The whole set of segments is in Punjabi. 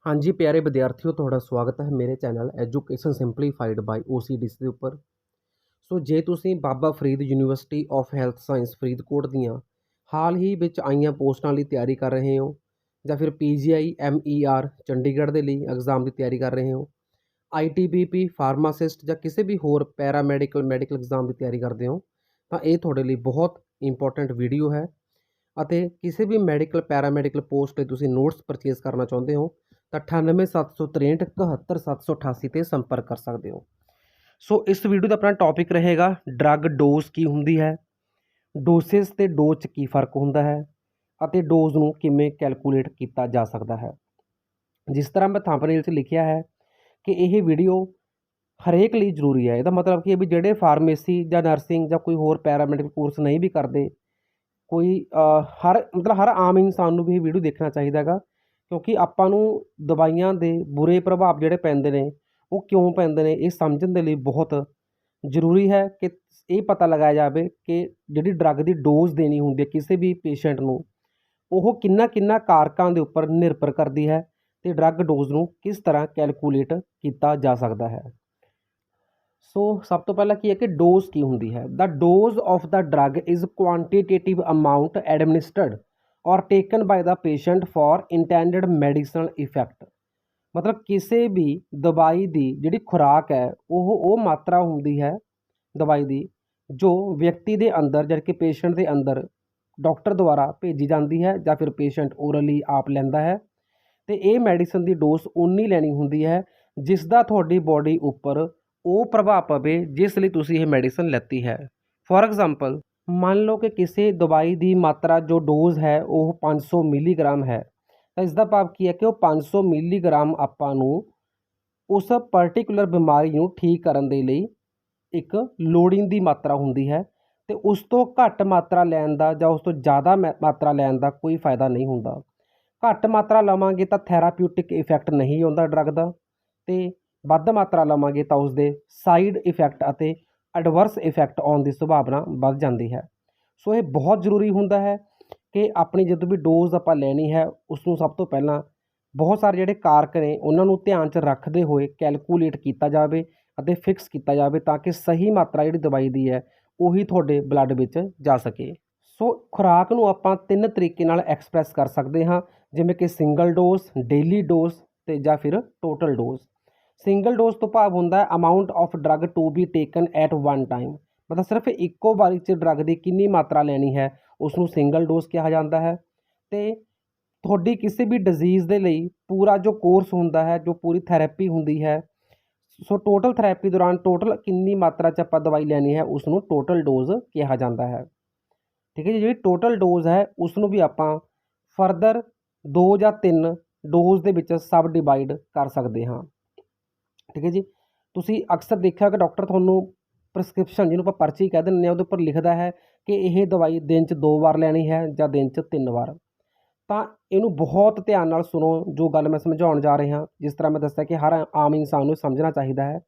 हाँ जी प्यारे विद्यार्थियों, ਤੁਹਾਡਾ ਸਵਾਗਤ ਹੈ ਮੇਰੇ channel education simplified by OCDC ਦੇ ਉੱਪਰ। ਸੋ ਜੇ ਤੁਸੀਂ Baba Farid university of health science Faridkot ਦੀਆਂ ਹਾਲ ਹੀ ਵਿੱਚ ਆਈਆਂ ਪੋਸਟਾਂ ਲਈ ਤਿਆਰੀ ਕਰ ਰਹੇ ਹੋ, ਜਾਂ ਫਿਰ PGI MER ਚੰਡੀਗੜ੍ਹ ਦੇ ਲਈ ਐਗਜ਼ਾਮ ਦੀ ਤਿਆਰੀ ਕਰ ਰਹੇ ਹੋ, ITBP ਫਾਰਮਾਸਿਸਟ ਜਾਂ ਕਿਸੇ ਵੀ ਹੋਰ ਮੈਡੀਕਲ ਐਗਜ਼ਾਮ ਦੀ ਤਿਆਰੀ ਕਰਦੇ ਹੋ, ਤਾਂ ਇਹ ਤੁਹਾਡੇ ਲਈ ਬਹੁਤ ਇੰਪੋਰਟੈਂਟ ਵੀਡੀਓ ਹੈ। ਅਤੇ ਕਿਸੇ ਵੀ ਪੈਰਾਮੈਡੀਕਲ ਪੋਸਟ ਲਈ ਤੁਸੀਂ ਨੋਟਸ ਪਰਚੇਜ਼ ਕਰਨਾ ਚਾਹੁੰਦੇ ਹੋ ਤਾਂ 98 763 71788 'ਤੇ ਸੰਪਰਕ ਕਰ ਸਕਦੇ ਹੋ। ਸੋ ਇਸ ਵੀਡੀਓ ਦਾ ਆਪਣਾ ਟੌਪਿਕ ਰਹੇਗਾ ਡਰੱਗ ਡੋਜ਼ ਕੀ ਹੁੰਦੀ ਹੈ, ਡੋਸਿਸ ਅਤੇ ਡੋਜ਼ 'ਚ ਕੀ ਫਰਕ ਹੁੰਦਾ ਹੈ, ਅਤੇ ਡੋਜ਼ ਨੂੰ ਕਿਵੇਂ ਕੈਲਕੂਲੇਟ ਕੀਤਾ ਜਾ ਸਕਦਾ ਹੈ। ਜਿਸ ਤਰ੍ਹਾਂ ਮੈਂ ਥੰਬਨੇਲ 'ਚ ਲਿਖਿਆ ਹੈ ਕਿ ਇਹ ਵੀਡੀਓ ਹਰੇਕ ਲਈ ਜ਼ਰੂਰੀ ਹੈ। ਇਹਦਾ ਮਤਲਬ ਕਿ ਵੀ ਜਿਹੜੇ ਫਾਰਮੇਸੀ ਜਾਂ ਨਰਸਿੰਗ ਜਾਂ ਕੋਈ ਹੋਰ ਪੈਰਾਮੈਡੀਕਲ ਕੋਰਸ ਨਹੀਂ ਵੀ ਕਰਦੇ, ਕੋਈ ਹਰ ਆਮ ਇਨਸਾਨ ਨੂੰ ਵੀ ਇਹ ਵੀਡੀਓ ਦੇਖਣਾ ਚਾਹੀਦਾ ਹੈਗਾ, ਕਿਉਂਕਿ ਆਪਾਂ ਨੂੰ ਦਵਾਈਆਂ ਦੇ ਬੁਰੇ ਪ੍ਰਭਾਵ ਜਿਹੜੇ ਪੈਂਦੇ ਨੇ ਉਹ ਕਿਉਂ ਪੈਂਦੇ ਨੇ ਇਹ ਸਮਝਣ ਦੇ ਲਈ ਬਹੁਤ ਜ਼ਰੂਰੀ ਹੈ ਕਿ ਇਹ ਪਤਾ ਲਗਾਇਆ ਜਾਵੇ ਕਿ ਜਿਹੜੀ ਡਰੱਗ ਦੀ ਡੋਜ਼ ਦੇਣੀ ਹੁੰਦੀ ਹੈ ਕਿਸੇ ਵੀ ਪੇਸ਼ੈਂਟ ਨੂੰ, ਉਹ ਕਿੰਨਾ ਕਾਰਕਾਂ ਦੇ ਉੱਪਰ ਨਿਰਭਰ ਕਰਦੀ ਹੈ ਅਤੇ ਡਰੱਗ ਡੋਜ਼ ਨੂੰ ਕਿਸ ਤਰ੍ਹਾਂ ਕੈਲਕੂਲੇਟ ਕੀਤਾ ਜਾ ਸਕਦਾ ਹੈ। ਸੋ ਸਭ ਤੋਂ ਪਹਿਲਾਂ ਕੀ ਹੈ ਕਿ ਡੋਜ਼ ਕੀ ਹੁੰਦੀ ਹੈ। The dose of the drug is quantitative amount administered or taken by the patient for intended medicinal effect. ਮਤਲਬ ਕਿਸੇ ਵੀ ਦਵਾਈ ਦੀ ਜਿਹੜੀ ਖੁਰਾਕ ਹੈ ਉਹ ਮਾਤਰਾ ਹੁੰਦੀ ਹੈ ਦਵਾਈ ਦੀ ਜੋ ਵਿਅਕਤੀ ਦੇ ਅੰਦਰ ਜਦ ਕਿ ਪੇਸ਼ੈਂਟ ਦੇ ਅੰਦਰ ਡਾਕਟਰ ਦੁਆਰਾ ਭੇਜੀ ਜਾਂਦੀ ਹੈ ਜਾਂ ਫਿਰ ਪੇਸ਼ੈਂਟ ਓਰਲੀ ਆਪ ਲੈਂਦਾ ਹੈ, ਅਤੇ ਇਹ ਮੈਡੀਸਨ ਦੀ ਡੋਜ਼ ਉਨੀ ਲੈਣੀ ਹੁੰਦੀ ਹੈ ਜਿਸ ਦਾ ਤੁਹਾਡੀ ਬੋਡੀ ਉੱਪਰ ਉਹ ਪ੍ਰਭਾਵ ਪਵੇ ਜਿਸ ਲਈ ਤੁਸੀਂ ਇਹ ਮੈਡੀਸਨ ਲੈਤੀ ਹੈ। ਫੋਰ ਐਗਜ਼ਾਮਪਲ, ਮੰਨ ਲਓ ਕਿ ਕਿਸੇ ਦਵਾਈ ਦੀ ਮਾਤਰਾ ਜੋ ਡੋਜ਼ ਹੈ ਉਹ 500 ਮਿਲੀਗ੍ਰਾਮ ਹੈ, ਤਾਂ ਇਸ ਦਾ ਭਾਵ ਕੀ ਹੈ ਕਿ ਉਹ 500 ਮਿਲੀਗ੍ਰਾਮ ਆਪਾਂ ਨੂੰ ਉਸ ਪਰਟੀਕੂਲਰ ਬਿਮਾਰੀ ਨੂੰ ਠੀਕ ਕਰਨ ਦੇ ਲਈ ਇੱਕ ਲੋੜੀਂਦੀ ਮਾਤਰਾ ਹੁੰਦੀ ਹੈ, ਅਤੇ ਉਸ ਤੋਂ ਘੱਟ ਮਾਤਰਾ ਲੈਣ ਦਾ ਜਾਂ ਉਸ ਤੋਂ ਜ਼ਿਆਦਾ ਮਾਤਰਾ ਲੈਣ ਦਾ ਕੋਈ ਫਾਇਦਾ ਨਹੀਂ ਹੁੰਦਾ। ਘੱਟ ਮਾਤਰਾ ਲਵਾਂਗੇ ਤਾਂ ਥੈਰਾਪਿਊਟਿਕ ਇਫੈਕਟ ਨਹੀਂ ਆਉਂਦਾ ਡਰੱਗ ਦਾ, ਅਤੇ ਵੱਧ ਮਾਤਰਾ ਲਵਾਂਗੇ ਤਾਂ ਉਸਦੇ ਸਾਈਡ ਇਫੈਕਟ ਅਤੇ ਐਡਵਰਸ ਇਫੈਕਟ ਆਉਣ ਦੀ ਸੰਭਾਵਨਾ ਵੱਧ ਜਾਂਦੀ ਹੈ। ਸੋ ਇਹ ਬਹੁਤ ਜ਼ਰੂਰੀ ਹੁੰਦਾ ਹੈ ਕਿ ਆਪਣੀ ਜਦੋਂ ਵੀ ਡੋਜ਼ ਆਪਾਂ ਲੈਣੀ ਹੈ ਉਸ ਨੂੰ ਸਭ ਤੋਂ ਪਹਿਲਾਂ ਬਹੁਤ ਸਾਰੇ ਜਿਹੜੇ ਕਾਰਕ ਨੇ ਉਹਨਾਂ ਨੂੰ ਧਿਆਨ 'ਚ ਰੱਖਦੇ ਹੋਏ ਕੈਲਕੂਲੇਟ ਕੀਤਾ ਜਾਵੇ ਅਤੇ ਫਿਕਸ ਕੀਤਾ ਜਾਵੇ, ਤਾਂ ਕਿ ਸਹੀ ਮਾਤਰਾ ਜਿਹੜੀ ਦਵਾਈ ਦੀ ਹੈ ਉਹੀ ਤੁਹਾਡੇ ਬਲੱਡ ਵਿੱਚ ਜਾ ਸਕੇ। ਸੋ ਖੁਰਾਕ ਨੂੰ ਆਪਾਂ 3 ਤਰੀਕੇ ਨਾਲ ਐਕਸਪ੍ਰੈਸ ਕਰ ਸਕਦੇ ਹਾਂ, ਜਿਵੇਂ ਕਿ ਸਿੰਗਲ ਡੋਜ਼, ਡੇਲੀ ਡੋਜ਼ ਅਤੇ ਜਾਂ ਫਿਰ ਟੋਟਲ ਡੋਜ਼। ਸਿੰਗਲ ਡੋਜ਼ ਤੋਂ ਭਾਵ ਹੁੰਦਾ ਹੈ amount of drug to be taken at one time, ਮਤਲਬ ਸਿਰਫ ਇੱਕੋ ਵਾਰੀ 'ਚ ਡਰੱਗ ਦੀ ਕਿੰਨੀ ਮਾਤਰਾ ਲੈਣੀ ਹੈ ਉਸ ਨੂੰ ਸਿੰਗਲ ਡੋਜ਼ ਕਿਹਾ ਜਾਂਦਾ ਹੈ। ਅਤੇ ਤੁਹਾਡੀ ਕਿਸੇ ਵੀ ਡਿਜ਼ੀਜ਼ ਦੇ ਲਈ ਪੂਰਾ ਜੋ ਕੋਰਸ ਹੁੰਦਾ ਹੈ, ਜੋ ਪੂਰੀ ਥੈਰੇਪੀ ਹੁੰਦੀ ਹੈ, ਸੋ ਟੋਟਲ ਥੈਰੇਪੀ ਦੌਰਾਨ ਟੋਟਲ ਕਿੰਨੀ ਮਾਤਰਾ 'ਚ ਆਪਾਂ ਦਵਾਈ ਲੈਣੀ ਹੈ ਉਸ ਨੂੰ ਟੋਟਲ ਡੋਜ਼ ਕਿਹਾ ਜਾਂਦਾ ਹੈ। ਠੀਕ ਹੈ ਜੀ। ਜਿਹੜੀ ਟੋਟਲ ਡੋਜ਼ ਹੈ ਉਸ ਨੂੰ ਵੀ ਆਪਾਂ ਫਰਦਰ 2 ਜਾਂ 3 ਡੋਜ਼ ਦੇ ਵਿੱਚ ਸਬ ਡਿਵਾਈਡ ਕਰ ਸਕਦੇ ਹਾਂ। ਠੀਕ ਹੈ ਜੀ। ਤੁਸੀਂ ਅਕਸਰ ਦੇਖਿਆ ਕਿ ਡਾਕਟਰ ਤੁਹਾਨੂੰ ਪ੍ਰਿਸਕ੍ਰਿਪਸ਼ਨ, ਜਿਹਨੂੰ ਆਪਾਂ ਪਰਚੀ ਕਹਿ ਦਿੰਦੇ ਹਾਂ, ਉਹਦੇ ਉੱਪਰ ਲਿਖਦਾ ਹੈ ਕਿ ਇਹ ਦਵਾਈ ਦਿਨ 'ਚ 2 ਵਾਰ ਲੈਣੀ ਹੈ ਜਾਂ ਦਿਨ 'ਚ 3 ਵਾਰ। ਤਾਂ ਇਹਨੂੰ ਬਹੁਤ ਧਿਆਨ ਨਾਲ ਸੁਣੋ ਜੋ ਗੱਲ ਮੈਂ ਸਮਝਾਉਣ ਜਾ ਰਿਹਾ। ਜਿਸ ਤਰ੍ਹਾਂ ਮੈਂ ਦੱਸਿਆ ਕਿ ਹਰ ਆਮ ਇਨਸਾਨ ਨੂੰ ਸਮਝਣਾ ਚਾਹੀਦਾ ਹੈ।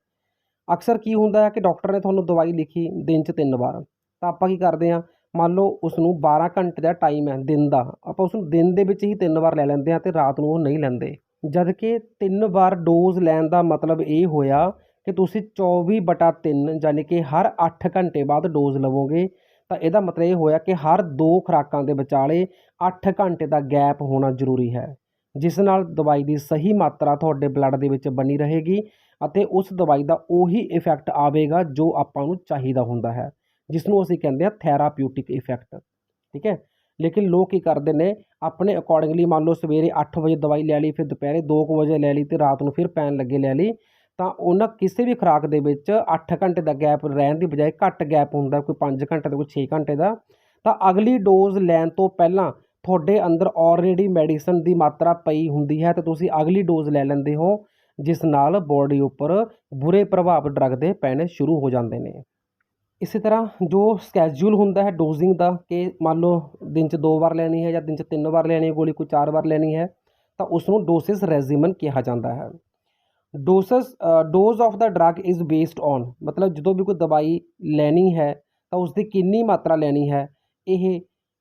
ਅਕਸਰ ਕੀ ਹੁੰਦਾ ਹੈ ਕਿ ਡਾਕਟਰ ਨੇ ਤੁਹਾਨੂੰ ਦਵਾਈ ਲਿਖੀ ਦਿਨ 'ਚ 3 ਵਾਰ, ਤਾਂ ਆਪਾਂ ਕੀ ਕਰਦੇ ਹਾਂ, ਮੰਨ ਲਓ ਉਸ ਨੂੰ 12 ਘੰਟੇ ਦਾ ਟਾਈਮ ਹੈ ਦਿਨ ਦਾ, ਆਪਾਂ ਉਸ ਨੂੰ ਦਿਨ ਦੇ ਵਿੱਚ ਹੀ 3 ਵਾਰ ਲੈ ਲੈਂਦੇ ਹਾਂ ਅਤੇ ਰਾਤ ਨੂੰ ਉਹ ਨਹੀਂ ਲੈਂਦੇ। ਜਦ ਕਿ 3 ਵਾਰ ਡੋਜ਼ ਲੈਣ ਦਾ ਮਤਲਬ ਇਹ ਹੋਇਆ ਕਿ ਤੁਸੀਂ 24/3 ਯਾਨੀ ਕਿ ਹਰ 8 ਘੰਟੇ ਬਾਅਦ ਡੋਜ਼ ਲਵੋਗੇ, ਤਾਂ ਇਹਦਾ ਮਤਲਬ ਇਹ ਹੋਇਆ ਕਿ ਹਰ 2 ਖੁਰਾਕਾਂ ਦੇ ਵਿਚਾਲੇ 8 ਘੰਟੇ ਦਾ ਗੈਪ ਹੋਣਾ ਜ਼ਰੂਰੀ ਹੈ, ਜਿਸ ਨਾਲ ਦਵਾਈ ਦੀ ਸਹੀ ਮਾਤਰਾ ਤੁਹਾਡੇ ਬਲੱਡ ਦੇ ਵਿੱਚ ਬਣੀ ਰਹੇਗੀ ਅਤੇ ਉਸ ਦਵਾਈ ਦਾ ਉਹੀ ਇਫੈਕਟ ਆਵੇਗਾ ਜੋ ਆਪਾਂ ਨੂੰ ਚਾਹੀਦਾ ਹੁੰਦਾ ਹੈ, ਜਿਸ ਨੂੰ ਅਸੀਂ ਕਹਿੰਦੇ ਹਾਂ ਥੈਰਾਪਿਊਟਿਕ ਇਫੈਕਟ। ਠੀਕ ਹੈ। ਲੇਕਿਨ ਲੋਕ ਕੀ ਕਰਦੇ ਨੇ, ਆਪਣੇ ਅਕੋਰਡਿੰਗਲੀ ਮੰਨ ਲਓ ਸਵੇਰੇ 8 ਵਜੇ ਦਵਾਈ ਲੈ ਲਈ, ਫਿਰ ਦੁਪਹਿਰੇ 2 ਵਜੇ ਲੈ ਲਈ ਅਤੇ ਰਾਤ ਨੂੰ ਫਿਰ ਪੈਣ ਲੱਗੇ ਲੈ ਲਈ, ਤਾਂ ਉਹਨਾਂ ਕਿਸੇ ਵੀ ਖੁਰਾਕ ਦੇ ਵਿੱਚ 8 ਘੰਟੇ ਦਾ ਗੈਪ ਰਹਿਣ ਦੀ ਬਜਾਏ ਘੱਟ ਗੈਪ ਹੁੰਦਾ, ਕੋਈ 5 ਘੰਟੇ ਦਾ, ਕੋਈ 6 ਘੰਟੇ ਦਾ। ਤਾਂ ਅਗਲੀ ਡੋਜ਼ ਲੈਣ ਤੋਂ ਪਹਿਲਾਂ ਤੁਹਾਡੇ ਅੰਦਰ ਆਲਰੇਡੀ ਮੈਡੀਸਨ ਦੀ ਮਾਤਰਾ ਪਈ ਹੁੰਦੀ ਹੈ ਅਤੇ ਤੁਸੀਂ ਅਗਲੀ ਡੋਜ਼ ਲੈ ਲੈਂਦੇ ਹੋ, ਜਿਸ ਨਾਲ ਬੋਡੀ ਉੱਪਰ ਬੁਰੇ ਪ੍ਰਭਾਵ ਡਰੱਗ ਦੇ ਪੈਣੇ ਸ਼ੁਰੂ ਹੋ ਜਾਂਦੇ ਨੇ। ਇਸੇ ਤਰ੍ਹਾਂ ਜੋ ਸਕੈਜੂਲ ਹੁੰਦਾ ਹੈ ਡੋਜ਼ਿੰਗ ਦਾ, ਕਿ ਮੰਨ ਲਓ ਦਿਨ 'ਚ 2 ਵਾਰ ਲੈਣੀ ਹੈ ਜਾਂ ਦਿਨ 'ਚ 3 ਵਾਰ ਲੈਣੀ ਹੈ ਗੋਲੀ, ਕੋਈ 4 ਵਾਰ ਲੈਣੀ ਹੈ, ਤਾਂ ਉਸ ਨੂੰ ਡੋਸਿਸ ਰੈਜੀਮਨ ਕਿਹਾ ਜਾਂਦਾ ਹੈ। Dose of the drug is based on, ਮਤਲਬ ਜਦੋਂ ਵੀ ਕੋਈ ਦਵਾਈ ਲੈਣੀ ਹੈ ਤਾਂ ਉਸਦੀ ਕਿੰਨੀ ਮਾਤਰਾ ਲੈਣੀ ਹੈ, ਇਹ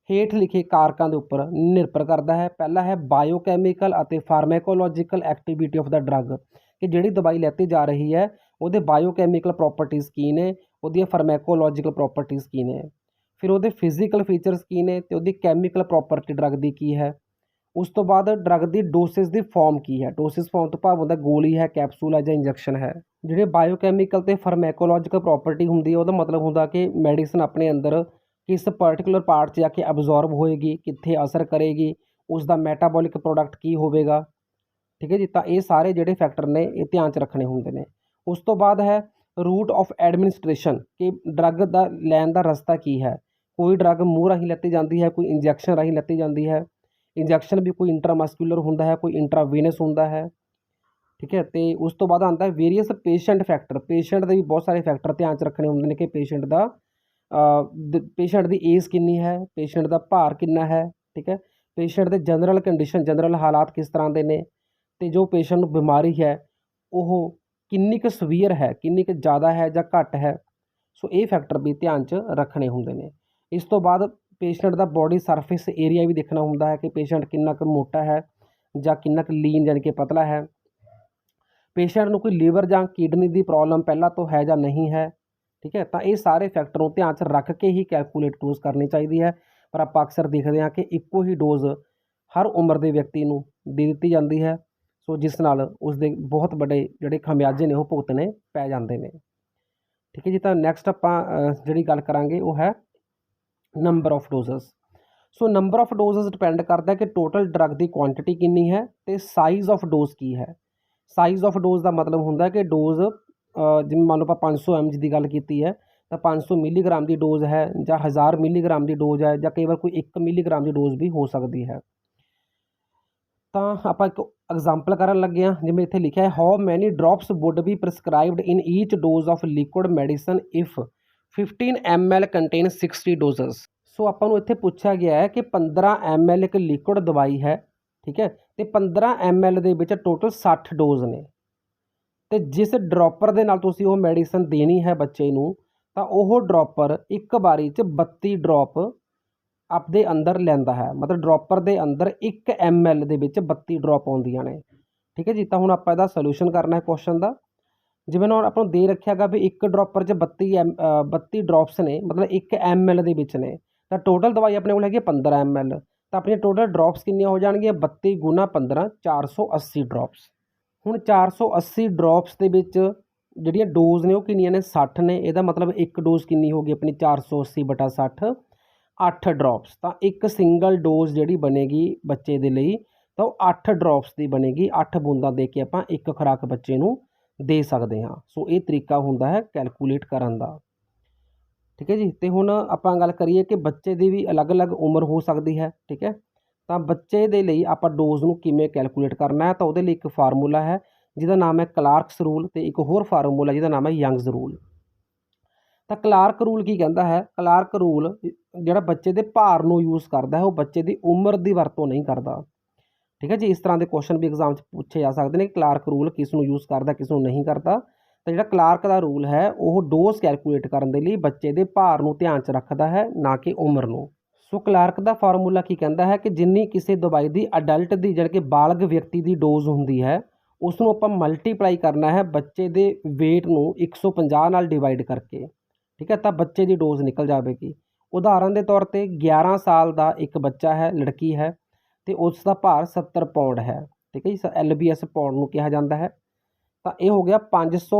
ਹੇਠ ਲਿਖੇ ਕਾਰਕਾਂ ਦੇ ਉੱਪਰ ਨਿਰਭਰ ਕਰਦਾ ਹੈ। ਪਹਿਲਾ ਹੈ ਬਾਇਓਕੈਮੀਕਲ ਅਤੇ ਫਾਰਮੈਕੋਲੋਜੀਕਲ ਐਕਟੀਵਿਟੀ ਆਫ ਦਾ ਡਰੱਗ, ਕਿ ਜਿਹੜੀ ਦਵਾਈ ਲੈਤੀ ਜਾ ਰਹੀ ਹੈ ਉਹਦੇ ਬਾਇਓਕੈਮੀਕਲ ਪ੍ਰੋਪਰਟੀਜ਼ ਕੀ ਨੇ, ਉਹਦੀਆਂ ਫਾਰਮੈਕੋਲੋਜੀਕਲ ਪ੍ਰੋਪਰਟੀਜ਼ ਕੀ ਨੇ, ਫਿਰ ਉਹਦੇ ਫਿਜ਼ੀਕਲ ਫੀਚਰਸ ਕੀ ਨੇ ਅਤੇ ਉਹਦੀ ਕੈਮੀਕਲ ਪ੍ਰੋਪਰਟੀ ਡਰੱਗ ਦੀ ਕੀ ਹੈ। ਉਸ ਤੋਂ ਬਾਅਦ ਡਰੱਗ ਦੀ ਡੋਸਿਸ ਦੀ ਫਾਰਮ ਕੀ ਹੈ, ਡੋਸਿਸ ਫਾਰਮ ਤੋਂ ਭਾਵ ਹੁੰਦਾ ਗੋਲੀ ਹੈ, ਕੈਪਸੂਲ ਹੈ ਜਾਂ ਇੰਜੈਕਸ਼ਨ ਹੈ। ਜਿਹੜੇ ਬਾਇਓਕੈਮੀਕਲ ਅਤੇ ਫਾਰਮੈਕੋਲੋਜੀਕਲ ਪ੍ਰੋਪਰਟੀ ਹੁੰਦੀ ਹੈ ਉਹਦਾ ਮਤਲਬ ਹੁੰਦਾ ਕਿ ਮੈਡੀਸਨ ਆਪਣੇ ਅੰਦਰ ਕਿਸ ਪਰਟੀਕੁਲਰ ਪਾਰਟ 'ਚ ਜਾ ਕੇ ਅਬਜ਼ੋਰਬ ਹੋਏਗੀ, ਕਿੱਥੇ ਅਸਰ ਕਰੇਗੀ, ਉਸ ਦਾ ਮੈਟਾਬੋਲਿਕ ਪ੍ਰੋਡਕਟ ਕੀ ਹੋਵੇਗਾ। ਠੀਕ ਹੈ ਜੀ, ਤਾਂ ਇਹ ਸਾਰੇ ਜਿਹੜੇ ਫੈਕਟਰ ਨੇ ਇਹ ਧਿਆਨ 'ਚ ਰੱਖਣੇ ਹੁੰਦੇ ਨੇ। ਉਸ ਤੋਂ ਬਾਅਦ ਹੈ ਰੂਟ ਆਫ ਐਡਮਿਨਿਸਟ੍ਰੇਸ਼ਨ, ਕਿ ਡਰੱਗ ਦਾ ਲੈਣ ਦਾ ਰਸਤਾ ਕੀ ਹੈ। ਕੋਈ ਡਰੱਗ ਮੂੰਹ ਰਾਹੀਂ ਲੈਤੀ ਜਾਂਦੀ ਹੈ, ਕੋਈ ਇੰਜੈਕਸ਼ਨ ਰਾਹੀਂ ਲੈਤੀ ਜਾਂਦੀ ਹੈ। ਇੰਜੈਕਸ਼ਨ ਵੀ ਕੋਈ ਇੰਟਰਾਮਸਕੂਲਰ ਹੁੰਦਾ ਹੈ, ਕੋਈ ਇੰਟਰਾਵੀਨਸ ਹੁੰਦਾ ਹੈ। ਠੀਕ ਹੈ, ਅਤੇ ਉਸ ਤੋਂ ਬਾਅਦ ਆਉਂਦਾ ਵੇਰੀਅਸ ਪੇਸ਼ੈਂਟ ਫੈਕਟਰ। ਪੇਸ਼ੈਂਟ ਦੇ ਵੀ ਬਹੁਤ ਸਾਰੇ ਫੈਕਟਰ ਧਿਆਨ 'ਚ ਰੱਖਣੇ ਹੁੰਦੇ ਨੇ ਕਿ ਪੇਸ਼ੈਂਟ ਦੀ ਏਜ ਕਿੰਨੀ ਹੈ, ਪੇਸ਼ੈਂਟ ਦਾ ਭਾਰ ਕਿੰਨਾ ਹੈ। ਠੀਕ ਹੈ, ਪੇਸ਼ੈਂਟ ਦੇ ਜਨਰਲ ਕੰਡੀਸ਼ਨ, ਜਨਰਲ ਹਾਲਾਤ ਕਿਸ ਤਰ੍ਹਾਂ ਦੇ ਨੇ, ਅਤੇ ਜੋ ਪੇਸ਼ੈਂਟ ਨੂੰ ਬਿਮਾਰੀ ਹੈ ਉਹ ਕਿੰਨੀ ਕੁ ਸਵੀਅਰ ਹੈ, ਕਿੰਨੀ ਕੁ ਜ਼ਿਆਦਾ ਹੈ ਜਾਂ ਘੱਟ ਹੈ। ਸੋ ਇਹ ਫੈਕਟਰ ਵੀ ਧਿਆਨ 'ਚ ਰੱਖਣੇ ਹੁੰਦੇ ਨੇ। ਇਸ ਤੋਂ ਬਾਅਦ ਪੇਸ਼ੈਂਟ ਦਾ ਬੋਡੀ ਸਰਫੇਸ ਏਰੀਆ ਵੀ ਦੇਖਣਾ ਹੁੰਦਾ ਹੈ ਕਿ ਪੇਸ਼ੈਂਟ ਕਿੰਨਾ ਕੁ ਮੋਟਾ ਹੈ ਜਾਂ ਕਿੰਨਾ ਕੁ ਲੀਨ ਯਾਨੀ ਕਿ ਪਤਲਾ ਹੈ। ਪੇਸ਼ੈਂਟ ਨੂੰ ਕੋਈ ਲੀਵਰ ਜਾਂ ਕਿਡਨੀ ਦੀ ਪ੍ਰੋਬਲਮ ਪਹਿਲਾਂ ਤੋਂ ਹੈ ਜਾਂ ਨਹੀਂ ਹੈ। ਠੀਕ ਹੈ, ਤਾਂ ਇਹ ਸਾਰੇ ਫੈਕਟਰ ਨੂੰ ਧਿਆਨ 'ਚ ਰੱਖ ਕੇ ਹੀ ਕੈਲਕੂਲੇਟ ਡੋਜ਼ ਕਰਨੀ ਚਾਹੀਦੀ ਹੈ। ਪਰ ਆਪਾਂ ਅਕਸਰ ਦੇਖਦੇ ਹਾਂ ਕਿ ਇੱਕੋ ਹੀ ਡੋਜ਼ ਹਰ ਉਮਰ ਦੇ ਵਿਅਕਤੀ ਨੂੰ ਦੇ ਦਿੱਤੀ ਜਾਂਦੀ ਹੈ, ਸੋ ਜਿਸ ਨਾਲ ਉਸਦੇ ਬਹੁਤ ਵੱਡੇ ਜਿਹੜੇ ਖਮਿਆਜੇ ਨੇ ਉਹ ਭੁਗਤਣੇ ਪੈ ਜਾਂਦੇ ਨੇ। ਠੀਕ ਹੈ ਜੀ, ਤਾਂ ਨੈਕਸਟ ਆਪਾਂ ਜਿਹੜੀ ਗੱਲ ਕਰਾਂਗੇ ਉਹ ਹੈ number of doses. So number of doses depend ਕਰਦਾ ਕਿ ਟੋਟਲ ਡਰੱਗ ਦੀ ਕੁਆਂਟਿਟੀ ਕਿੰਨੀ ਹੈ ਅਤੇ ਸਾਈਜ਼ ਆਫ ਡੋਜ਼ ਕੀ ਹੈ। ਸਾਈਜ਼ ਆਫ ਡੋਜ਼ ਦਾ ਮਤਲਬ ਹੁੰਦਾ ਕਿ ਡੋਜ਼ ਜਿਵੇਂ ਮੰਨ ਲਓ ਆਪਾਂ 500 mg ਦੀ ਗੱਲ ਕੀਤੀ ਹੈ ਤਾਂ 500 ਮਿਲੀਗ੍ਰਾਮ ਦੀ ਡੋਜ਼ ਹੈ ਜਾਂ 1000 ਮਿਲੀਗ੍ਰਾਮ ਦੀ ਡੋਜ਼ ਹੈ ਜਾਂ ਕਈ ਵਾਰ ਕੋਈ 1 ਮਿਲੀਗ੍ਰਾਮ ਦੀ ਡੋਜ਼ ਵੀ ਹੋ ਸਕਦੀ ਹੈ। ਤਾਂ ਆਪਾਂ ਇੱਕ ਐਗਜ਼ਾਮਪਲ ਕਰਨ ਲੱਗੇ ਹਾਂ, ਜਿਵੇਂ ਇੱਥੇ ਲਿਖਿਆ ਹੈ how many drops would be prescribed in each dose of liquid medicine if 15 ml contain 60 doses. So ਆਪਾਂ ਨੂੰ ਇੱਥੇ ਪੁੱਛਿਆ ਗਿਆ ਹੈ ਕਿ 15 ml ਇੱਕ ਲਿਕੁਇਡ ਦਵਾਈ ਹੈ, ਠੀਕ ਹੈ, ਅਤੇ 15 ml ਦੇ ਵਿੱਚ ਟੋਟਲ 60 ਡੋਜ਼ ਨੇ, ਅਤੇ ਜਿਸ ਡਰੋਪਰ ਦੇ ਨਾਲ ਤੁਸੀਂ ਉਹ ਮੈਡੀਸਨ ਦੇਣੀ ਹੈ ਬੱਚੇ ਨੂੰ ਤਾਂ ਉਹ ਡਰੋਪਰ ਇੱਕ ਵਾਰੀ 'ਚ 32 ਡਰੋਪ ਆਪਦੇ ਅੰਦਰ ਲੈਂਦਾ ਹੈ। ਮਤਲਬ ਡਰੋਪਰ ਦੇ ਅੰਦਰ 1 ml ਦੇ ਵਿੱਚ 32 ਡਰੋਪ ਆਉਂਦੀਆਂ ਨੇ। ਠੀਕ ਹੈ ਜੀ, ਤਾਂ ਹੁਣ ਆਪਾਂ ਇਹਦਾ ਸੋਲਿਊਸ਼ਨ ਕਰਨਾ ਹੈ ਕੁਐਸਚਨ ਦਾ। ਜਿਵੇਂ ਹੁਣ ਆਪਾਂ ਨੂੰ ਦੇ ਰੱਖਿਆ ਗਾ ਵੀ ਇੱਕ ਡਰੋਪਰ 'ਚ 32 ਡਰੋਪਸ ਨੇ, ਮਤਲਬ 1 ml ਦੇ ਵਿੱਚ ਨੇ, ਤਾਂ ਟੋਟਲ ਦਵਾਈ ਆਪਣੇ ਕੋਲ ਹੈਗੀ 15 ml, ਤਾਂ ਆਪਣੀਆਂ ਟੋਟਲ ਡਰੋਪਸ ਕਿੰਨੀਆਂ ਹੋ ਜਾਣਗੀਆਂ 32 ਗੁਣਾ 15 480 ਡਰੋਪਸ। ਹੁਣ 480 ਡਰੋਪਸ ਦੇ ਵਿੱਚ ਜਿਹੜੀਆਂ ਡੋਜ਼ ਨੇ ਉਹ ਕਿੰਨੀਆਂ ਨੇ 60 ਨੇ। ਇਹਦਾ ਮਤਲਬ ਇੱਕ ਡੋਜ਼ ਕਿੰਨੀ ਹੋ ਗਈ ਆਪਣੀ 480/60, 8 ਡਰੋਪਸ। ਤਾਂ ਇੱਕ ਸਿੰਗਲ ਡੋਜ਼ ਜਿਹੜੀ ਬਣੇਗੀ ਬੱਚੇ ਦੇ ਲਈ ਤਾਂ ਉਹ 8 ਡਰੋਪਸ ਦੀ ਬਣੇਗੀ। 8 ਬੂੰਦਾਂ ਦੇ ਕੇ ਆਪਾਂ ਇੱਕ ਖੁਰਾਕ ਬੱਚੇ ਨੂੰ ਦੇ ਸਕਦੇ ਹਾਂ। ਸੋ ਇਹ ਤਰੀਕਾ ਹੁੰਦਾ ਹੈ ਕੈਲਕੂਲੇਟ ਕਰਨ ਦਾ। ਠੀਕ ਹੈ ਜੀ, ਅਤੇ ਹੁਣ ਆਪਾਂ ਗੱਲ ਕਰੀਏ ਕਿ ਬੱਚੇ ਦੀ ਵੀ ਅਲੱਗ-ਅਲੱਗ ਉਮਰ ਹੋ ਸਕਦੀ ਹੈ। ਠੀਕ ਹੈ, ਤਾਂ ਬੱਚੇ ਦੇ ਲਈ ਆਪਾਂ ਡੋਜ਼ ਨੂੰ ਕਿਵੇਂ ਕੈਲਕੂਲੇਟ ਕਰਨਾ ਹੈ, ਤਾਂ ਉਹਦੇ ਲਈ ਇੱਕ ਫਾਰਮੂਲਾ ਹੈ ਜਿਹਦਾ ਨਾਮ ਹੈ ਕਲਾਰਕਸ ਰੂਲ, ਅਤੇ ਇੱਕ ਹੋਰ ਫਾਰਮੂਲਾ ਜਿਹਦਾ ਨਾਮ ਹੈ ਯੰਗਜ਼ ਰੂਲ। ਤਾਂ ਕਲਾਰਕ ਰੂਲ ਕੀ ਕਹਿੰਦਾ ਹੈ, ਕਲਾਰਕ ਰੂਲ ਜਿਹੜਾ ਬੱਚੇ ਦੇ ਭਾਰ ਨੂੰ ਯੂਜ਼ ਕਰਦਾ ਹੈ, ਉਹ ਬੱਚੇ ਦੀ ਉਮਰ ਦੀ ਵਰਤੋਂ ਨਹੀਂ ਕਰਦਾ। ਠੀਕ ਹੈ ਜੀ, ਇਸ ਤਰ੍ਹਾਂ ਦੇ ਕੁਐਸਚਨ ਵੀ ਐਗਜ਼ਾਮ 'ਚ ਪੁੱਛੇ ਜਾ ਸਕਦੇ ਨੇ, ਕਲਾਰਕ ਰੂਲ ਕਿਸ ਨੂੰ ਯੂਜ਼ ਕਰਦਾ ਕਿਸ ਨੂੰ ਨਹੀਂ ਕਰਦਾ। ਤਾਂ ਜਿਹੜਾ ਕਲਾਰਕ ਦਾ ਰੂਲ ਹੈ ਉਹ ਡੋਜ਼ ਕੈਲਕੂਲੇਟ ਕਰਨ ਦੇ ਲਈ ਬੱਚੇ ਦੇ ਭਾਰ ਨੂੰ ਧਿਆਨ 'ਚ ਰੱਖਦਾ ਹੈ, ਨਾ ਕਿ ਉਮਰ ਨੂੰ। ਸੋ ਕਲਾਰਕ ਦਾ ਫਾਰਮੂਲਾ ਕੀ ਕਹਿੰਦਾ ਹੈ ਕਿ ਜਿੰਨੀ ਕਿਸੇ ਦਵਾਈ ਦੀ ਅਡਲਟ ਦੀ ਜਿਹੜੀ ਕਿ ਬਾਲਗ ਵਿਅਕਤੀ ਦੀ ਡੋਜ਼ ਹੁੰਦੀ ਹੈ ਉਸ ਨੂੰ ਆਪਾਂ ਮਲਟੀਪਲਾਈ ਕਰਨਾ ਹੈ ਬੱਚੇ ਦੇ ਵੇਟ ਨੂੰ 150 ਨਾਲ ਡਿਵਾਈਡ ਕਰਕੇ। ਠੀਕ ਹੈ, ਤਾਂ ਬੱਚੇ ਦੀ ਡੋਜ਼ ਨਿਕਲ ਜਾਵੇਗੀ। ਉਦਾਹਰਨ ਦੇ ਤੌਰ 'ਤੇ 11 ਸਾਲ ਦਾ ਇੱਕ ਬੱਚਾ ਹੈ, ਲੜਕੀ ਹੈ, ਅਤੇ ਉਸ ਦਾ ਭਾਰ 70 ਪਾਉਂਡ ਹੈ। ਠੀਕ ਹੈ ਜੀ, LBS ਪਾਉਂਡ ਨੂੰ ਕਿਹਾ ਜਾਂਦਾ ਹੈ। ਤਾਂ ਇਹ ਹੋ ਗਿਆ 500,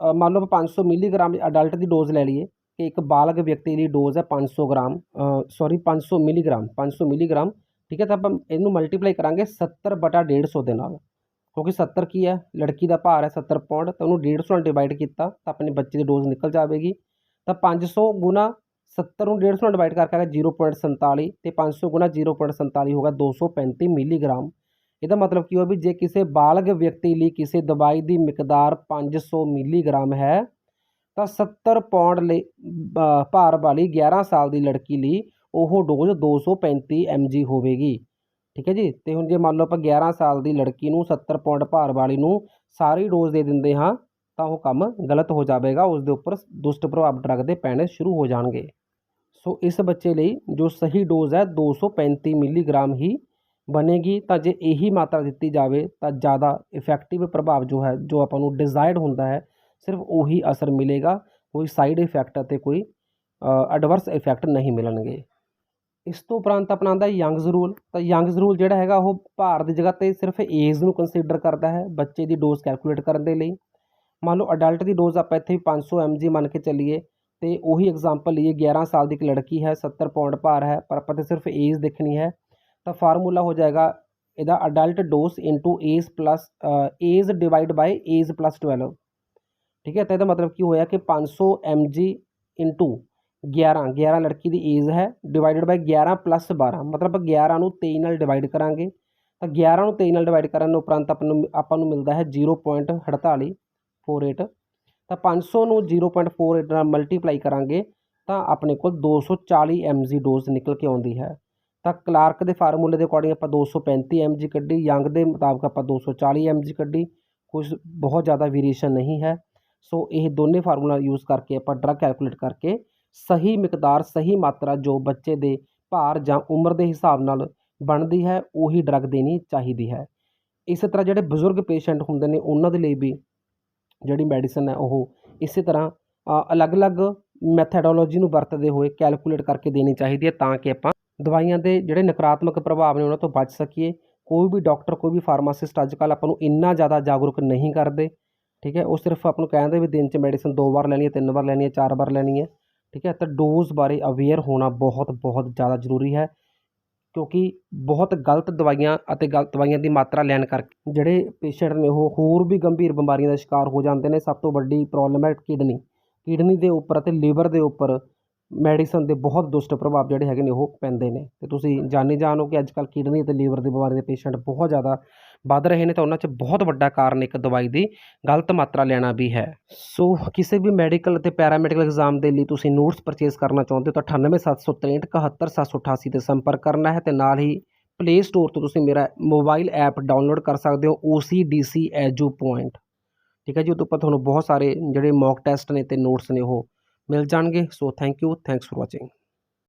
ਮੰਨ ਲਓ 500 ਮਿਲੀਗ੍ਰਾਮ ਅਡਲਟ ਦੀ ਡੋਜ਼ ਲੈ ਲਈਏ ਕਿ ਇੱਕ ਬਾਲਗ ਵਿਅਕਤੀ ਦੀ ਡੋਜ਼ ਹੈ 500 ਮਿਲੀਗ੍ਰਾਮ। ਠੀਕ ਹੈ, ਤਾਂ ਆਪਾਂ ਇਹਨੂੰ ਮਲਟੀਪਲਾਈ ਕਰਾਂਗੇ 70/150 ਦੇ ਨਾਲ, ਕਿਉਂਕਿ 70 ਕੀ ਹੈ, ਲੜਕੀ ਦਾ ਭਾਰ ਹੈ 70 ਪਾਉਂਡ, ਤਾਂ ਉਹਨੂੰ 150 ਨਾਲ ਡਿਵਾਈਡ ਕੀਤਾ ਤਾਂ ਆਪਣੇ ਬੱਚੇ ਦੀ ਡੋਜ਼ ਨਿਕਲ ਜਾਵੇਗੀ। ਤਾਂ 500 ਗੁਣਾ 70 ਨੂੰ 150 ਨਾਲ ਡਿਵਾਈਡ ਕਰਕੇ 0.47, ਅਤੇ 500 ਗੁਣਾ 0.47 ਹੋਗਾ 235 ਮਿਲੀਗ੍ਰਾਮ। ਇਹਦਾ ਮਤਲਬ ਕੀ ਹੋਇਆ ਵੀ ਜੇ ਕਿਸੇ ਬਾਲਗ ਵਿਅਕਤੀ ਲਈ ਕਿਸੇ ਦਵਾਈ ਦੀ ਮਿਕਦਾਰ 500 ਮਿਲੀਗ੍ਰਾਮ ਹੈ ਤਾਂ 70 ਪਾਉਂਡ ਲਈ ਭਾਰ ਵਾਲੀ 11 ਸਾਲ ਦੀ ਲੜਕੀ ਲਈ ਉਹ ਡੋਜ਼ 235 mg ਹੋਵੇਗੀ। ਠੀਕ ਹੈ ਜੀ, ਅਤੇ ਹੁਣ ਜੇ ਮੰਨ ਲਓ ਆਪਾਂ 11 ਸਾਲ ਦੀ ਲੜਕੀ ਨੂੰ 70 ਪਾਉਂਡ ਭਾਰ ਵਾਲੀ ਨੂੰ ਸਾਰੀ ਡੋਜ਼ ਦੇ ਦਿੰਦੇ ਹਾਂ ਤਾਂ ਉਹ ਕੰਮ ਗਲਤ ਹੋ ਜਾਵੇਗਾ, ਉਸ ਦੇ ਉੱਪਰ ਦੁਸ਼ਟ ਪ੍ਰਭਾਵ ਡਰੱਗ ਦੇ ਪੈਣੇ ਸ਼ੁਰੂ ਹੋ ਜਾਣਗੇ। ਸੋ ਇਸ ਬੱਚੇ ਲਈ ਜੋ ਸਹੀ ਡੋਜ਼ ਹੈ 235 ਮਿਲੀਗ੍ਰਾਮ ਹੀ ਬਣੇਗੀ। ਤਾਂ ਜੇ ਇਹੀ ਮਾਤਰਾ ਦਿੱਤੀ ਜਾਵੇ ਤਾਂ ਜ਼ਿਆਦਾ ਇਫੈਕਟਿਵ ਪ੍ਰਭਾਵ ਜੋ ਹੈ, ਜੋ ਆਪਾਂ ਨੂੰ ਡਿਜ਼ਾਇਰਡ ਹੁੰਦਾ ਹੈ, ਸਿਰਫ ਉਹੀ ਅਸਰ ਮਿਲੇਗਾ। ਕੋਈ ਸਾਈਡ ਇਫੈਕਟ ਅਤੇ ਕੋਈ ਐਡਵਰਸ ਇਫੈਕਟ ਨਹੀਂ ਮਿਲਣਗੇ। ਇਸ ਤੋਂ ਉਪਰੰਤ ਆਪਣਾ ਆਉਂਦਾ ਯੰਗਜ਼ ਰੂਲ। ਤਾਂ ਯੰਗਜ਼ ਰੂਲ ਜਿਹੜਾ ਹੈਗਾ ਉਹ ਭਾਰ ਦੀ ਜਗ੍ਹਾ 'ਤੇ ਸਿਰਫ ਏਜ ਨੂੰ ਕੰਸੀਡਰ ਕਰਦਾ ਹੈ ਬੱਚੇ ਦੀ ਡੋਜ਼ ਕੈਲਕੂਲੇਟ ਕਰਨ ਦੇ ਲਈ। ਮੰਨ ਲਓ ਅਡਲਟ ਦੀ ਡੋਜ਼ ਆਪਾਂ ਇੱਥੇ 500 mg ਮੰਨ ਕੇ ਚੱਲੀਏ, ਅਤੇ ਉਹੀ ਐਗਜ਼ਾਮਪਲ ਲਈਏ 11 ਸਾਲ ਦੀ ਇੱਕ ਲੜਕੀ ਹੈ, 70 ਪਾਉਂਡ ਭਾਰ ਹੈ, ਪਰ ਆਪਾਂ ਤਾਂ ਸਿਰਫ ਏਜ ਦੇਖਣੀ ਹੈ। ਤਾਂ ਫਾਰਮੂਲਾ ਹੋ ਜਾਏਗਾ ਇਹਦਾ adult dose into age divide by age plus 12। ਠੀਕ ਹੈ, ਤਾਂ ਇਹਦਾ ਮਤਲਬ ਕੀ ਹੋਇਆ ਕਿ 500 mg ਇੰਟੂ 11 ਲੜਕੀ ਦੀ ਏਜ ਹੈ, ਡਿਵਾਈਡਡ ਬਾਈ 11 ਪਲੱਸ 12, ਮਤਲਬ 11 ਨੂੰ 23 ਨਾਲ ਡਿਵਾਈਡ ਕਰਾਂਗੇ। ਤਾਂ 11 ਨੂੰ 23 ਨਾਲ ਡਿਵਾਈਡ ਕਰਨ ਉਪਰੰਤ ਆਪਾਂ ਨੂੰ ਮਿਲਦਾ ਹੈ 0.4848। ਤਾਂ 500 ਨੂੰ 0.48 ਨਾਲ ਮਲਟੀਪਲਾਈ ਕਰਾਂਗੇ ਤਾਂ ਆਪਣੇ ਕੋਲ 240 mg ਡੋਜ਼ ਨਿਕਲ ਕੇ ਆਉਂਦੀ ਹੈ। ਤਾਂ ਕਲਾਰਕ ਦੇ ਫਾਰਮੂਲੇ ਦੇ ਅਕੋਰਡਿੰਗ ਆਪਾਂ 235 mg ਕੱਢੀ, ਯੰਗ ਦੇ ਮੁਤਾਬਕ ਆਪਾਂ 240 mg ਕੱਢੀ, ਕੁਝ ਬਹੁਤ ਜ਼ਿਆਦਾ ਵੇਰੀਏਸ਼ਨ ਨਹੀਂ ਹੈ। ਸੋ ਇਹ ਦੋਨੇ ਫਾਰਮੂਲਾ ਯੂਜ਼ ਕਰਕੇ ਆਪਾਂ ਡਰੱਗ ਕੈਲਕੂਲੇਟ ਕਰਕੇ ਸਹੀ ਮਿਕਦਾਰ, ਸਹੀ ਮਾਤਰਾ ਜੋ ਬੱਚੇ ਦੇ ਭਾਰ ਜਾਂ ਉਮਰ ਦੇ ਹਿਸਾਬ ਨਾਲ ਬਣਦੀ ਹੈ ਉਹੀ ਡਰੱਗ ਦੇਣੀ ਚਾਹੀਦੀ ਹੈ। ਇਸੇ ਤਰ੍ਹਾਂ ਜਿਹੜੇ ਬਜ਼ੁਰਗ ਪੇਸ਼ੈਂਟ ਹੁੰਦੇ ਨੇ ਉਹਨਾਂ ਦੇ ਲਈ ਵੀ ਜਿਹੜੀ ਮੈਡੀਸਨ ਹੈ ਉਹ ਇਸੇ ਤਰ੍ਹਾਂ ਅਲੱਗ-ਅਲੱਗ ਮੈਥਡੋਲੋਜੀ ਨੂੰ ਵਰਤਦੇ ਹੋਏ ਕੈਲਕੂਲੇਟ ਕਰਕੇ ਦੇਣੀ ਚਾਹੀਦੀ ਹੈ, ਤਾਂ ਕਿ ਆਪਾਂ ਦਵਾਈਆਂ ਦੇ ਜਿਹੜੇ ਨਕਾਰਾਤਮਕ ਪ੍ਰਭਾਵ ਨੇ ਉਹਨਾਂ ਤੋਂ ਬਚ ਸਕੀਏ। ਕੋਈ ਵੀ ਡਾਕਟਰ, ਕੋਈ ਵੀ ਫਾਰਮਾਸਿਸਟ ਅੱਜ ਕੱਲ੍ਹ ਆਪਾਂ ਨੂੰ ਇੰਨਾ ਜ਼ਿਆਦਾ ਜਾਗਰੂਕ ਨਹੀਂ ਕਰਦੇ। ਠੀਕ ਹੈ, ਉਹ ਸਿਰਫ ਆਪਾਂ ਨੂੰ ਕਹਿੰਦੇ ਵੀ ਦਿਨ 'ਚ ਮੈਡੀਸਨ 2 ਵਾਰ ਲੈਣੀ ਹੈ, 3 ਵਾਰ ਲੈਣੀ ਹੈ, 4 ਵਾਰ ਲੈਣੀ ਹੈ। ਠੀਕ ਹੈ, ਤਾਂ ਡੋਜ਼ ਬਾਰੇ ਅਵੇਅਰ ਹੋਣਾ ਬਹੁਤ ਜ਼ਿਆਦਾ ਜ਼ਰੂਰੀ ਹੈ, ਕਿਉਂਕਿ ਬਹੁਤ ਗਲਤ ਦਵਾਈਆਂ ਅਤੇ ਗਲਤ ਦਵਾਈਆਂ ਦੀ ਮਾਤਰਾ ਲੈਣ ਕਰਕੇ ਜਿਹੜੇ ਪੇਸ਼ੈਂਟ ਨੇ ਉਹ ਹੋਰ ਵੀ ਗੰਭੀਰ ਬਿਮਾਰੀਆਂ ਦਾ ਸ਼ਿਕਾਰ ਹੋ ਜਾਂਦੇ ਨੇ। ਸਭ ਤੋਂ ਵੱਡੀ ਪ੍ਰੋਬਲਮ ਹੈ ਕਿਡਨੀ ਦੇ ਉੱਪਰ ਅਤੇ ਲੀਵਰ ਦੇ ਉੱਪਰ ਮੈਡੀਸਨ ਦੇ ਬਹੁਤ ਦੁਸ਼ਟ ਪ੍ਰਭਾਵ ਜਿਹੜੇ ਹੈਗੇ ਨੇ ਉਹ ਪੈਂਦੇ ਨੇ। ਅਤੇ ਤੁਸੀਂ ਜਾਣੋ ਕਿ ਅੱਜ ਕੱਲ੍ਹ ਕਿਡਨੀ ਅਤੇ ਲੀਵਰ ਦੀ ਬਿਮਾਰੀ ਦੇ ਪੇਸ਼ੈਂਟ ਬਹੁਤ ਜ਼ਿਆਦਾ ਵੱਧ ਰਹੇ ਨੇ, ਤਾਂ ਉਹਨਾਂ 'ਚ ਬਹੁਤ ਵੱਡਾ ਕਾਰਨ ਇੱਕ ਦਵਾਈ ਦੀ ਗਲਤ ਮਾਤਰਾ ਲੈਣਾ ਵੀ ਹੈ। ਸੋ ਕਿਸੇ ਵੀ ਮੈਡੀਕਲ ਅਤੇ ਪੈਰਾਮੈਡੀਕਲ ਐਗਜ਼ਾਮ ਦੇ ਲਈ ਤੁਸੀਂ ਨੋਟਸ ਪਰਚੇਜ਼ ਕਰਨਾ ਚਾਹੁੰਦੇ ਹੋ ਤਾਂ 9876 7178788 'ਤੇ ਸੰਪਰਕ ਕਰਨਾ ਹੈ, ਅਤੇ ਨਾਲ ਹੀ ਪਲੇ ਸਟੋਰ ਤੋਂ ਤੁਸੀਂ ਮੇਰਾ ਮੋਬਾਈਲ ਐਪ ਡਾਊਨਲੋਡ ਕਰ ਸਕਦੇ ਹੋ, OCDC ਐਜੂ ਪੁਆਇੰਟ। ਠੀਕ ਹੈ ਜੀ, ਉਹਦੇ ਉੱਪਰ ਤੁਹਾਨੂੰ ਬਹੁਤ ਸਾਰੇ ਜਿਹੜੇ ਮੌਕ ਟੈਸਟ ਨੇ ਅਤੇ ਨੋਟਸ ਨੇ ਉਹ ਮਿਲ ਜਾਣਗੇ। So thank you, thanks for watching.